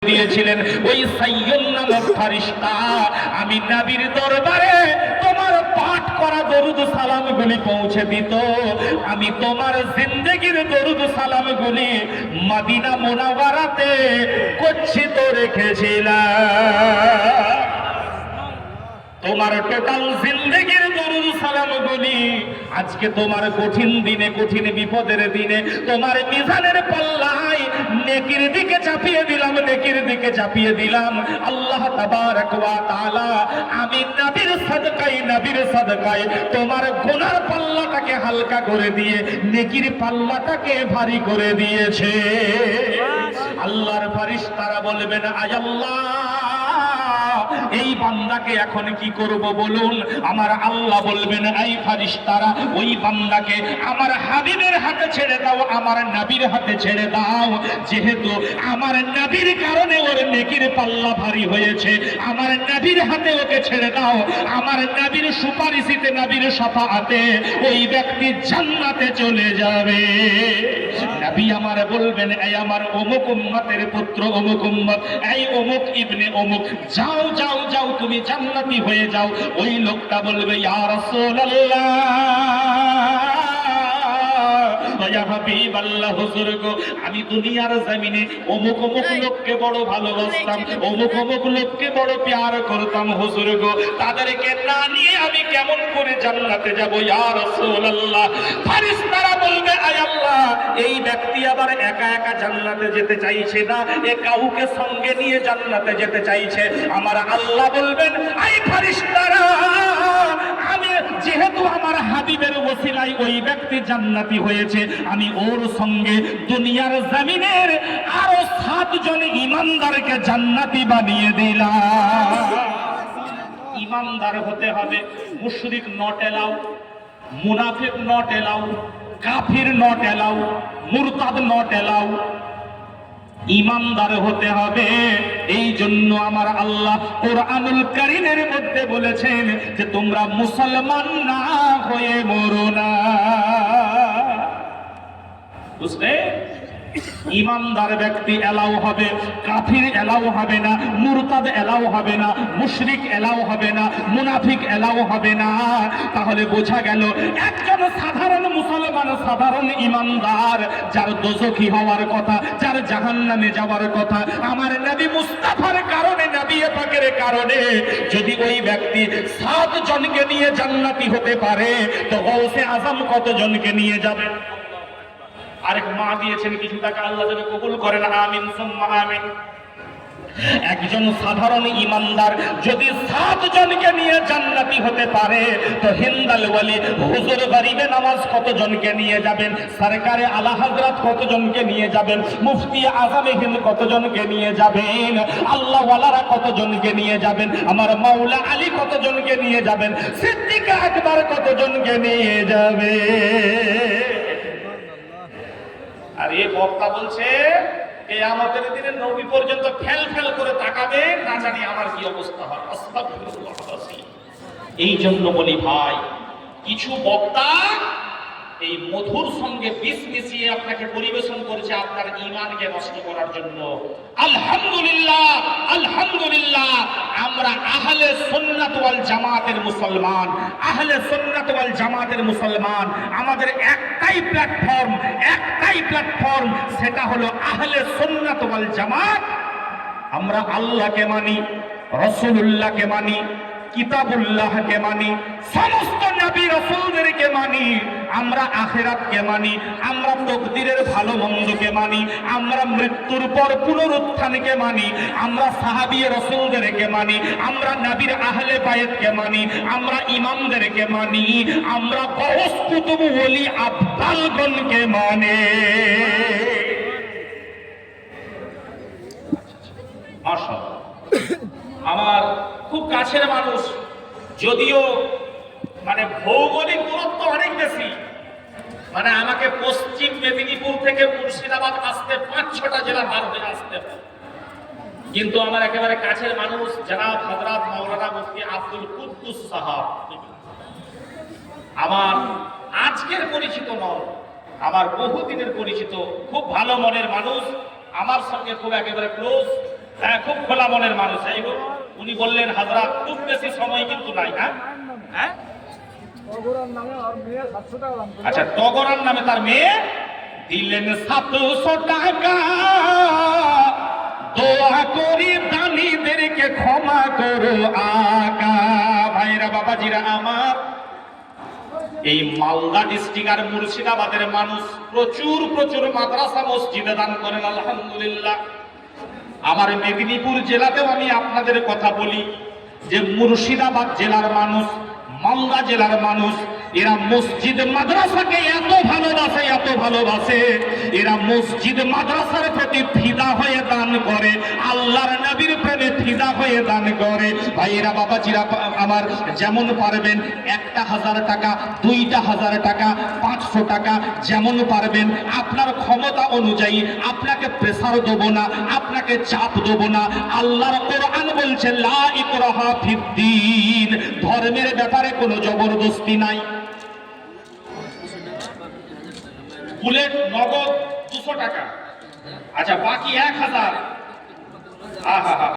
দিয়েছিলেন ওই সাইয়্যদ নামক ফেরেশতা আমি নবীর দরবারে তোমার পাঠ করা দরুদ সালামগুলি পৌঁছে দিত। আমি তোমার জিন্দেগীর দরুদ সালামগুলি মদিনা মুনাওয়ারাতে গচ্ছিত রেখেছিলাম। তোমার টোটাল জিন্দেগীর দরুদ সালামগুলি আজকে তোমার কঠিন দিনে, কঠিন বিপদের দিনে তোমার মিজানের পাল্লায় নেকির দিকে চাপিয়ে দিলাম, নেকির দিকে চাপিয়ে দিলাম। আল্লাহ তাবারক ওয়া তাআলা আমি নবীর সাদকায়, নবীর সাদকায় তোমার গুনার পাল্লাটাকে হালকা করে দিয়ে নেকির পাল্লাটাকে ভারী করে দিয়েছে। আল্লাহর ফেরেশতারা বলবেন, আয় আল্লাহ, এই বান্দাকে এখন কি করব বলুন? আমার আল্লাহ বলবেন, এই ফেরেশতারা ওই বান্দাকে আমার হাবিবের হাতে ছেড়ে দাও, আমার নবীর হাতে ছেড়ে দাও। যেহেতু আমার নবীর কারণে ওর নেকির পাল্লা ভারী হয়েছে, আমার নবীর হাতে ওকে ছেড়ে দাও। আমার নবীর সুপারিশিতে, নবীর শাফাআতে ওই ব্যক্তি জান্নাতে চলে যাবে। নবী আমার বলবেন, এই আমার অমুক উম্মতের পুত্র, অমুক উম্মত, এই অমুক ইবনে অমুক, যাও যাও যাও, তুমি জান্নাতি হয়ে যাও। ওই লোকটা বলবে, ইয়া রাসূলুল্লাহ, ইয়া হাবিবাল্লাহ, হুজুর গো, আমি দুনিয়ার জমিনে অমুক অমুক লোককে বড় ভালোবাসতাম, অমুক অমুক লোককে বড় প্যার করতাম, হুজুর গো, তাদেরকে না নিয়ে আমি কেমন করে জান্নাতে যাব ইয়া রাসূলুল্লাহ? ফেরেশতারা বলবে, আয় আল্লাহ, এই ব্যক্তি আবার একা একা জান্নাতে যেতে চাইছে না, এ কাউকে সঙ্গে নিয়ে জান্নাতে যেতে চাইছে। আমার আল্লাহ বলবেন, এই ফেরেশতারা, আমি যেহেতু আমার হাবিবের ওসিলায় ওই ব্যক্তি জান্নাতি হয়েছে, আমি ওর সঙ্গে দুনিয়ার জমিনের আরো 7 জন ইমানদারকে জান্নাতি বানিয়ে দিলাম। ইমানদার হতে হবে, মুশরিক নট এলাউ, মুনাফিক নট এলাউ, কাফির নট এলাউ, মুরতাদ নট এলাউ। ইমানদার হতে হবে। এই জন্য আমার আল্লাহ কোরআনুল কারীমের মধ্যে বলেছেন যে তোমরা মুসলমান না হয়ে মরো না। বুঝলে? ইমানদার ব্যক্তি এলাও হবে, কাফির এলাও হবে না, মুরতাদ এলাও হবে না, মুশরিক এলাও হবে না, মুনাফিক এলাও হবে না। তাহলে বোঝা গেল একজন সাধারণ মুসলমান, সাধারণ ইমানদার, যার দোজখী হওয়ার কথা, যার জাহান্নামে যাওয়ার কথা, আমার নবী মুস্তাফার কারণে, নবী পাকের কারণে যদি ওই ব্যক্তি 7 জনকে নিয়ে জান্নাতি হতে পারে, তো গৌসে আজম কত জনকে নিয়ে যাবে? আরেক মা দিয়েছেন কিছু টাকা, আল্লাহ যেন কবুল করেন, আমিন সুম্মা আমিন। একজন সাধারণ ইমানদার যদি 7 জনকে নিয়ে জান্নাতি হতে পারে, তো হিন্দাল ওয়ালি হুজুর গরিবে নামাজ কত জনকে নিয়ে যাবেন? সরকারে আলা হযরত কত জনকে নিয়ে যাবেন? মুফতি আজমে হিন্দ কত জনকে নিয়ে যাবেন? আল্লাহ ওয়ালারা কত জনকে নিয়ে যাবেন? আমার মাওলা আলী কত জনকে নিয়ে যাবেন? সিদ্দিক আকবর কত জনকে নিয়ে যাবে? আর এই বক্তা বলছে কিয়ামতের দিনে নবী পর্যন্ত ফেল ফেল করে তাকাবে, না জানি আমার কি অবস্থা হয়। আস্তাগফিরুল্লাহ। এই জন্য বলি ভাই, কিছু বক্তা এই মধুর সঙ্গে বিষ মিশিয়ে আপনাকে পরিবেশন করেছে আপনার ঈমানকে নষ্ট করার জন্য। আলহামদুলিল্লাহ, আলহামদুলিল্লাহ, আমরা আহলে সুন্নাত ওয়াল জামাতের মুসলমান, আহলে সুন্নাত ওয়াল জামাতের মুসলমান। আমাদের একটাই প্ল্যাটফর্ম, একটাই প্ল্যাটফর্ম, সেটা হলো আহলে সুন্নাত ওয়াল জামাত। আমরা আল্লাহকে মানি, রাসূলুল্লাহকে মানি, কিতাবুল্লাহকে মানি, সমস্ত নবী রাসূলদেরকে মানি, আমরা আখিরাতকে মানি, আমরা তাকদীরের ভালো মন্দকে মানি, আমরা মৃত্যুর পর পুনরুত্থানকে মানি, আমরা সাহাবী রাসূলদেরকে মানি, আমরা নবীর আহলে বায়তকে মানি, আমরা ইমামদেরকে মানি, আমরা গৌস কুতুব ওলি আফদালগণকে মানি। মাশাআল্লাহ, আমার খুব কাছের মানুষ, যদিও মানে ভৌগোলিক দূরত্ব অনেক বেশি, মানে আমাকে পশ্চিম মেদিনীপুর থেকে মুর্শিদাবাদ আসতে 5-6টা জেলা পার হয়ে আসতে হয়, কিন্তু আমার একেবারে কাছের মানুষ জনাব হযরত মাওলানা মুফতি আব্দুল কুদ্দুস সাহাব, আমার আজকের পরিচিত নয়, আমার বহুদিনের পরিচিত, খুব ভালো মনের মানুষ, আমার সঙ্গে খুব একেবারে ক্লোজ। হ্যাঁ, খুব খোলা মনের মানুষ। এই উনি বললেন হাজরাত খুব বেশি সময় কিন্তু নাই। হ্যাঁ হ্যাঁ, আচ্ছা, টগরার নামে তার মেয়ে দিলেন 700 টাকা। দোয়া করি দানীদেরকে ক্ষমা করো আকা। ভাইরা বাবাজিরা আমার, এই মালদা ডিস্ট্রিক্ট আর মুর্শিদাবাদের মানুষ প্রচুর প্রচুর মাদ্রাসা মসজিদে দান করেন, আলহামদুলিল্লাহ। আমার মেদিনীপুর জেলাতেও আমি আপনাদের কথা বলি যে মুর্শিদাবাদ জেলার মানুষ, মালদা জেলার মানুষ, এরা মসজিদ মাদ্রাসাকে এত ভালোবাসে, এত ভালোবাসে, এরা মসজিদ মাদ্রাসার প্রতি ফিদা হয়ে দান করে, আল্লাহর নবীর প্রেমে ফিদা হয়ে দান করে। ভাইয়েরা বাবাজিরা আমার, যেমন পারবেন 1,000 টাকা, 2,000 টাকা, 500 টাকা, যেমন পারবেন আপনার ক্ষমতা অনুযায়ী। আপনাকে প্রেসার দেবো না, আপনাকে চাপ দেবো না। আল্লাহর কোরআন বলছে লা ইকরাহা ফিদ্দীন, ধর্মের ব্যাপারে কোনো জবরদস্তি নাই। বুলেট নগদ 200 টাকা, আচ্ছা বাকি 1000। আহা হা।